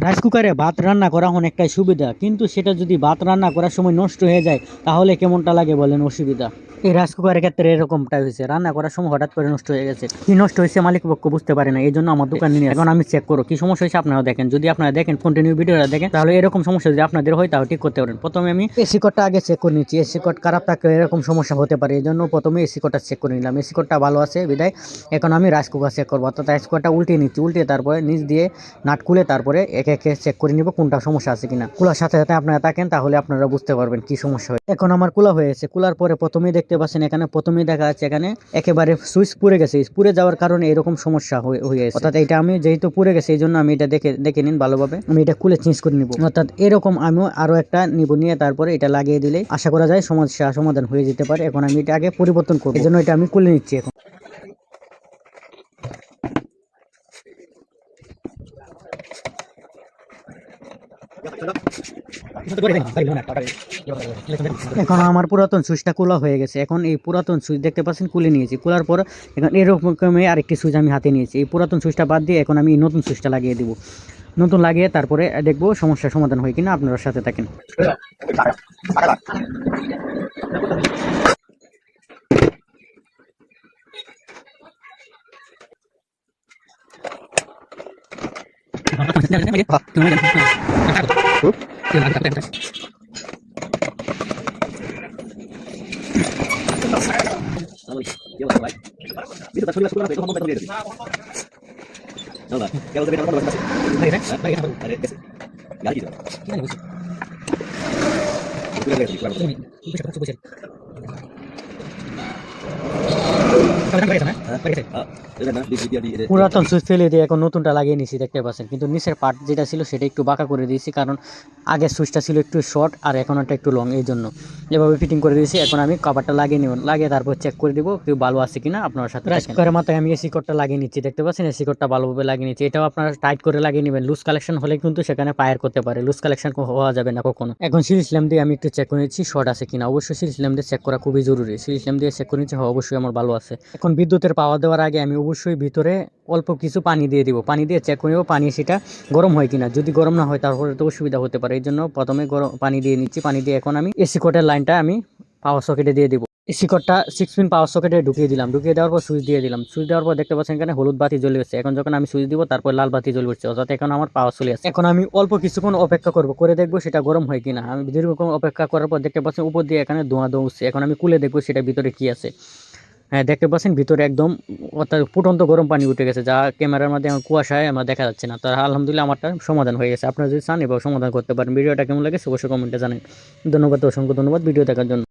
Rice কুকারে ভাত রান্না করা অনেকটাই সুবিধা, কিন্তু সেটা যদি ভাত রান্না করার সময় নষ্ট হয়ে যায় তাহলে কেমনটা লাগে বলেন? অসুবিধা। এই রাইস কুকারের ক্ষেত্রে এরকমটা হয়েছে, রান্না করার সময় হঠাৎ করে নষ্ট হয়ে গেছে। কি নষ্ট হয়েছে মালিক পক্ষ বুঝতে পারে না, এই জন্য আমার দোকানে নিয়ে এখন আমি চেক করো কি সমস্যা হয়েছে। আপনারা দেখেন, যদি আপনারা দেখেন কন্টিনিউ ভিডিওটা দেখেন তাহলে এরকম সমস্যা যদি আপনাদের হয় তাহলে ঠিক করতে পারেন। প্রথমে আমি এসি কোডটা আগে চেক করে নিচ্ছি, এসি কোড খারাপ থাকলে এরকম সমস্যা হতে পারে, এই জন্য প্রথমে এসি কোডটা চেক করে নিলাম। এসি কোডটা ভালো আছে বিদায় এখন আমি রাইস কুকার চেক করবো, অর্থাৎ রাইস কুকারটা উল্টিয়ে নিচ্ছি, উল্টিয়ে তারপরে নিচ দিয়ে নাট খুলে তারপরে একে একে চেক করে নিব কোনটা সমস্যা আছে কিনা। খোলার সাথে সাথে আপনারা থাকেন তাহলে আপনারা বুঝতে পারবেন কি সমস্যা হয়। এখন আমার খোলা হয়েছে, খোলার পরে প্রথমেই দেখতে পাচ্ছেন এখানে প্রথমেই দেখা যাচ্ছে এখানে একেবারে সুইচ পুড়ে গেছে। পুড়ে যাওয়ার কারণে এরকম সমস্যা হয়ে গেছে, অর্থাৎ এটা আমি যেহেতু পুড়ে গেছে এই জন্য আমি এটা দেখে নিন ভালোভাবে। আমি এটা খুলে চেঞ্জ করে নিব, অর্থাৎ এরকম আমিও আরো একটা নিব, নিয়ে তারপরে এটা লাগিয়ে দিলে আশা করা যায় সমস্যা সমাধান হয়ে যেতে পারে। এখন আমি এটা আগে পরিবর্তন করবো, এই জন্য এটা আমি খুলে নিচ্ছি এখন। এখন আমার পুরাতন সুইচটা খোলা হয়ে গেছে। এখন এই পুরাতন সুইচ দেখতে পাচ্ছেন খুলে নিয়েছি, খোলার পর এখন এরকম আরেকটি সুইচ আমি হাতে নিয়েছি। এই পুরাতন সুইচটা বাদ দিয়ে এখন আমি নতুন সুইচটা লাগিয়ে দিব। নতুন লাগিয়ে তারপরে দেখবো সমস্যার সমাধান হয় কিনা। আপনার সাথে থাকেন। পুরাতন সুইচ ফেলে দিয়ে এখন নতুনটা লাগিয়ে নিয়েছি দেখতে পাচ্ছেন, কিন্তু নিচের পার্ট যেটা ছিল সেটা একটু বাঁকা করে দিয়েছি, কারণ আগের সুইচটা ছিল একটু শর্ট আর এখন একটা একটু লং, এই জন্য এভাবে ফিটিং করে দিয়েছি। এখন আমি কভারটা লাগিয়ে নেব, লাগিয়ে তারপর চেক করে দিব কেউ ভালো আছে কিনা। আপনার সাথে রাইস কুকারের মাথায় আমি এসি কোডটা লাগিয়ে নিচ্ছি, দেখতে পাচ্ছেন এসি কোডটা ভালোভাবে লাগিয়ে নিচ্ছি। এটাও আপনারা টাইট করে লাগিয়ে নেবেন, লুজ কালেকশন হলে কিন্তু সেখানে ফায়ার করতে পারে, লুজ কালেকশন হওয়া যাবে না কখনো। এখন সিরিজ ল্যাম্প দিয়ে আমি একটু চেক করে নিচ্ছি শর্ট আছে কিনা। অবশ্যই সিরিজ ল্যাম্প দিয়ে চেক করা খুবই জরুরি, সিরিজ ল্যাম্প দিয়ে চেক করে নিচ্ছি, অবশ্যই আমার ভালো আছে। এখন বিদ্যুতের পাওয়ার দেওয়ার আগে আমি অবশ্যই ভিতরে অল্প কিছু পানি দিয়ে দিব, পানি দিয়ে চেক করে নেব পানি সেটা গরম হয় কিনা। যদি গরম না হয় তারপরে তো অসুবিধা হতে পারে, এই জন্য প্রথমে গরম পানি দিয়ে নিচ্ছি। পানি দিয়ে এখন আমি এসি কোডের লাইনটা আমি পাওয়ার সকেটে দিয়ে দিব। এসি কোডটা 6 পিন পাওয়ার সকেটে ঢুকিয়ে দিলাম, ঢুকিয়ে দেওয়ার পর সুইচ দিয়ে দিলাম। সুইচ দেওয়ার পর দেখতে পাচ্ছেন এখানে হলুদ বাতি জ্বলে গেছে। এখন যখন আমি সুইচ দিব তারপর লাল বাতি জ্বলে উঠছে, অর্থাৎ এখন আমার পাওয়ার চলে আসছে। এখন আমি অল্প কিছুক্ষণ অপেক্ষা করব, করে দেখবো সেটা গরম হয় কিনা। আমি দীর্ঘক্ষণ অপেক্ষা করার পর দেখতে পাচ্ছেন উপর দিয়ে এখানে ধোঁয়া উঠছে। এখন আমি খুলে দেখবো সেটা ভিতরে কি আছে। হ্যাঁ, দেখতে পাচ্ছেন ভিতরে একদম অর্থাৎ ফুটন্ত গরম পানি উঠে গেছে, যা ক্যামেরার মধ্যে আমার কুয়াশায় আমার দেখা যাচ্ছে না। তো আলহামদুলিল্লাহ আমারটা সমাধান হয়ে গেছে। আপনারা যদি চান এবার সমাধান করতে পারেন। ভিডিওটা কেমন লাগে অবশ্যই কমেন্টে জানেন। ধন্যবাদ, অসংখ্য ধন্যবাদ ভিডিও দেখার জন্য।